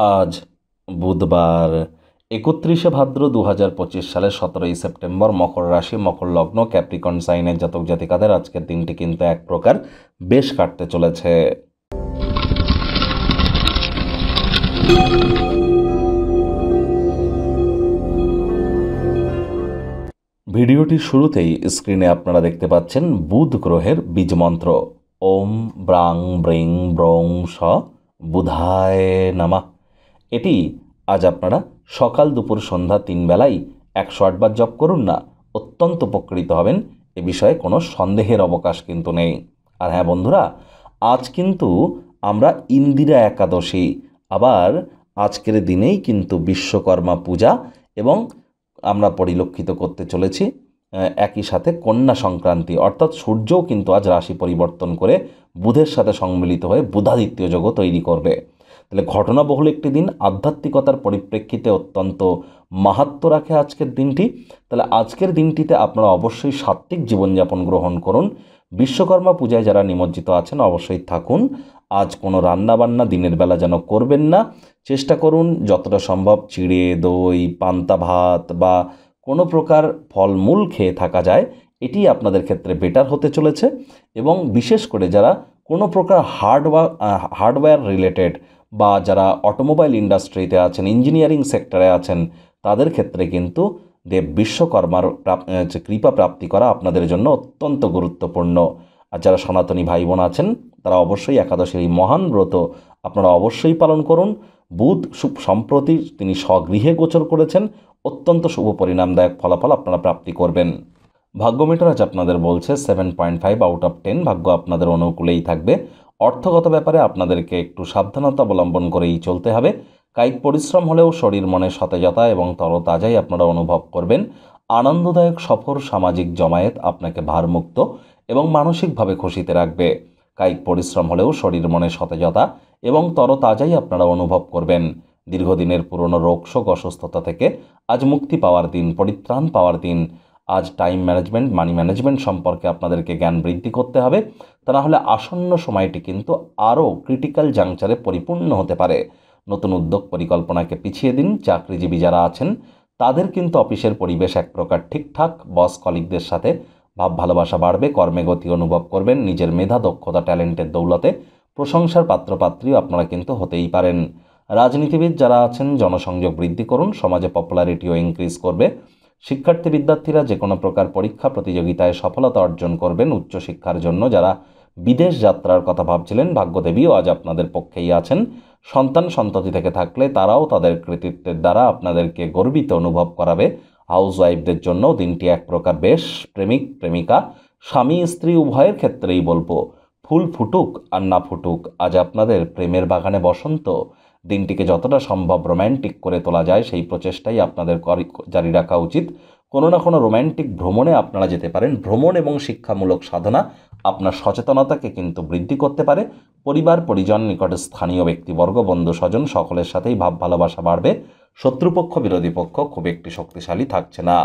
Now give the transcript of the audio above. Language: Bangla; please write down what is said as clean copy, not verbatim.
আজ বুধবার ৩১শে ভাদ্র ২০২৫ সালের ১৭ই সেপ্টেম্বর। মকর রাশি, মকর লগ্ন, ক্যাপ্রিকন সাইনের জাতক জাতিকাদের আজকের দিনটি কিন্তু এক প্রকার বেশ কাটতে চলেছে। ভিডিওটির শুরুতেই স্ক্রিনে আপনারা দেখতে পাচ্ছেন বুধ গ্রহের বীজমন্ত্র ওম ব্রাং ব্রিং ব্রং স বুধায় নামা। এটি আজ আপনারা সকাল দুপুর সন্ধ্যা 3 বেলাই 108 বার জপ করুন না, অত্যন্ত উপকৃত হবেন। এ বিষয়ে কোনো সন্দেহের অবকাশ কিন্তু নেই। আর হ্যাঁ বন্ধুরা, আজ কিন্তু আমরা ইন্দিরা একাদশী, আবার আজকের দিনেই কিন্তু বিশ্বকর্মা পূজা এবং আমরা পরিলক্ষিত করতে চলেছি একই সাথে কন্যা সংক্রান্তি, অর্থাৎ সূর্যও কিন্তু আজ রাশি পরিবর্তন করে বুধের সাথে সম্মিলিত হয়ে বুধাদিত্য যোগও তৈরি করবে। তাহলে ঘটনাবহুল একটি দিন, আধ্যাত্মিকতার পরিপ্রেক্ষিতে অত্যন্ত মাহাত্ম্য রাখে আজকের দিনটি। তাহলে আজকের দিনটিতে আপনারা অবশ্যই সাত্ত্বিক জীবনযাপন গ্রহণ করুন। বিশ্বকর্মা পূজায় যারা নিমজ্জিত আছেন অবশ্যই থাকুন। আজ কোনো রান্নাবান্না দিনের বেলা যেন করবেন না। চেষ্টা করুন যতটা সম্ভব চিড়ে, দই, পান্তা ভাত বা কোনো প্রকার ফলমূল খেয়ে থাকা যায়, এটি আপনাদের ক্ষেত্রে বেটার হতে চলেছে। এবং বিশেষ করে যারা কোনো প্রকার হার্ডওয়্যার রিলেটেড বা যারা অটোমোবাইল ইন্ডাস্ট্রিতে আছেন, ইঞ্জিনিয়ারিং সেক্টরে আছেন, তাদের ক্ষেত্রে কিন্তু দেব বিশ্বকর্মার কৃপা প্রাপ্তি করা আপনাদের জন্য অত্যন্ত গুরুত্বপূর্ণ। আর যারা সনাতনী ভাই বোন আছেন তারা অবশ্যই একাদশীর এই মহান ব্রত আপনারা অবশ্যই পালন করুন। বুধ সম্প্রতি তিনি স্বগৃহে গোচর করেছেন, অত্যন্ত শুভ পরিণামদায়ক ফলাফল আপনারা প্রাপ্তি করবেন। ভাগ্য মিটার আজ আপনাদের বলছে 7.5 আউট অফ 10। ভাগ্য আপনাদের অনুকূলেই থাকবে। অর্থগত ব্যাপারে আপনাদেরকে একটু সাবধানতা অবলম্বন করেই চলতে হবে। কায়িক পরিশ্রম হলেও শরীর মনে সতেজতা এবং তরতাজাই আপনারা অনুভব করবেন। আনন্দদায়ক সফর, সামাজিক জমায়েত আপনাকে ভারমুক্ত এবং মানসিকভাবে খুশিতে রাখবে। কায়িক পরিশ্রম হলেও শরীর মনে সতেজতা এবং তরতাজাই আপনারা অনুভব করবেন। দীর্ঘদিনের পুরনো রোগশোক, অসুস্থতা থেকে আজ মুক্তি পাওয়ার দিন, পরিত্রাণ পাওয়ার দিন। আজ টাইম ম্যানেজমেন্ট, মানি ম্যানেজমেন্ট সম্পর্কে আপনাদেরকে জ্ঞান বৃদ্ধি করতে হবে, তা না হলে আসন্ন সময়টি কিন্তু আরও ক্রিটিক্যাল জাংচারে পরিপূর্ণ হতে পারে। নতুন উদ্যোগ পরিকল্পনাকে পিছিয়ে দিন। চাকরিজীবী যারা আছেন তাদের কিন্তু অফিসের পরিবেশ এক প্রকার ঠিকঠাক। বস কলিগদের সাথে ভাব ভালোবাসা বাড়বে, কর্মে গতি অনুভব করবেন। নিজের মেধা, দক্ষতা, ট্যালেন্টের দৌলতে প্রশংসার পাত্রপাত্রীও আপনারা কিন্তু হতেই পারেন। রাজনীতিবিদ যারা আছেন জনসংযোগ বৃদ্ধি করুন, সমাজে পপুলারিটিও ইনক্রিজ করবে। শিক্ষার্থী বিদ্যার্থীরা যে কোনো প্রকার পরীক্ষা প্রতিযোগিতায় সফলতা অর্জন করবেন। উচ্চশিক্ষার জন্য যারা বিদেশ যাত্রার কথা ভাবছিলেন, ভাগ্যদেবীও আজ আপনাদের পক্ষেই আছেন। সন্তান সন্ততি থেকে থাকলে তারাও তাদের কৃতিত্বের দ্বারা আপনাদেরকে গর্বিত অনুভব করাবে। হাউসওয়াইফদের জন্য দিনটি এক প্রকার বেশ। প্রেমিক প্রেমিকা, স্বামী স্ত্রী উভয়ের ক্ষেত্রেই বলবো, ফুল ফুটুক আর না ফুটুক, আজ আপনাদের প্রেমের বাগানে বসন্ত। দিনটিকে যতটা সম্ভব রোম্যান্টিক করে তোলা যায় সেই প্রচেষ্টাই আপনাদের জারি রাখা উচিত। কোনো না কোনো রোম্যান্টিক ভ্রমণে আপনারা যেতে পারেন। ভ্রমণ এবং শিক্ষামূলক সাধনা আপনার সচেতনতাকে কিন্তু বৃদ্ধি করতে পারে। পরিবার পরিজন, নিকটে স্থানীয় ব্যক্তিবর্গ, বন্ধু স্বজন সকলের সাথেই ভাব ভালোবাসা বাড়বে। শত্রুপক্ষ বিরোধী পক্ষ খুব একটি শক্তিশালী থাকছে না।